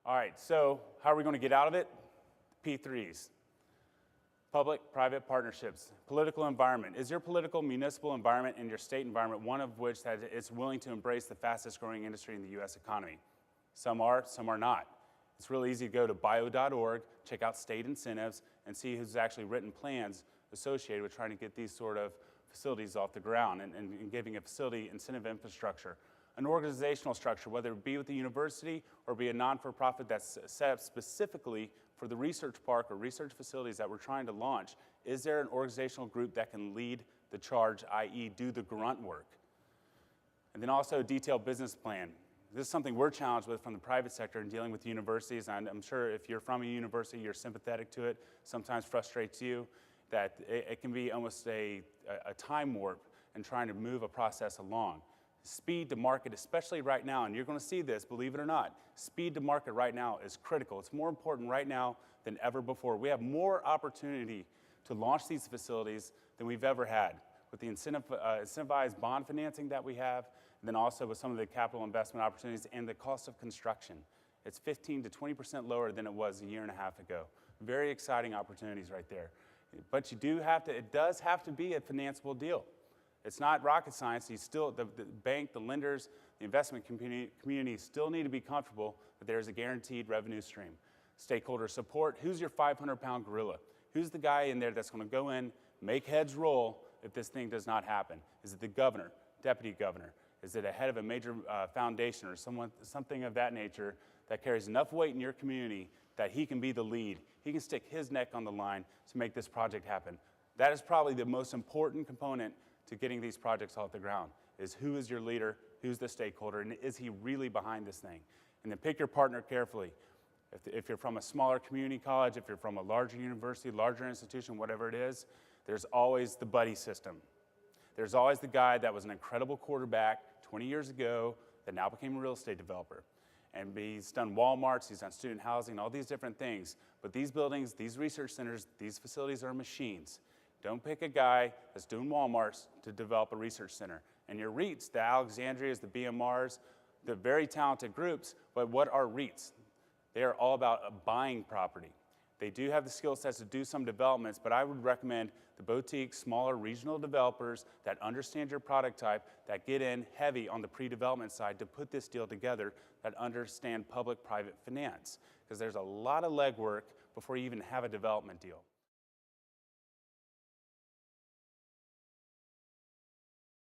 All right, so how are we going to get out of it? P3s. Public-private partnerships. Political environment. Is your political municipal environment and your state environment one of which that is willing to embrace the fastest growing industry in the U.S. economy? Some are not. It's really easy to go to bio.org, check out state incentives, and see who's actually written plans associated with trying to get these sort of facilities off the ground and giving a facility incentive infrastructure. An organizational structure, whether it be with the university or be a non-for-profit that's set up specifically for the research park or research facilities that we're trying to launch, is there an organizational group that can lead the charge, i.e. do the grunt work? And then also a detailed business plan. This is something we're challenged with from the private sector in dealing with universities, and I'm sure if you're from a university, you're sympathetic to it, sometimes frustrates you, that it can be almost a time warp in trying to move a process along. Speed to market, especially right now, and you're going to see this, believe it or not, speed to market right now is critical. It's more important right now than ever before. We have more opportunity to launch these facilities than we've ever had with the incentivized bond financing that we have, and then also with some of the capital investment opportunities and the cost of construction. It's 15 to 20% lower than it was a year and a half ago. Very exciting opportunities right there. But it does have to be a financeable deal. It's not rocket science. The bank, the lenders, the investment community still need to be comfortable that there's a guaranteed revenue stream. Stakeholder support. Who's your 500-pound gorilla? Who's the guy in there that's going to go in, make heads roll if this thing does not happen? Is it the governor, deputy governor? Is it a head of a major foundation or something of that nature that carries enough weight in your community that he can be the lead? He can stick his neck on the line to make this project happen. That is probably the most important component to getting these projects off the ground, is who is your leader, who's the stakeholder, and is he really behind this thing? And then pick your partner carefully. If you're from a smaller community college, if you're from a larger university, larger institution, whatever it is, there's always the buddy system. There's always the guy that was an incredible quarterback 20 years ago that now became a real estate developer. And he's done Walmarts, he's done student housing, all these different things. But these buildings, these research centers, these facilities are machines. Don't pick a guy that's doing Walmarts to develop a research center. And your REITs, the Alexandrias, the BMRs, the very talented groups, but what are REITs? They are all about buying property. They do have the skill sets to do some developments, but I would recommend the boutique, smaller regional developers that understand your product type, that get in heavy on the pre-development side to put this deal together, that understand public-private finance. Because there's a lot of legwork before you even have a development deal.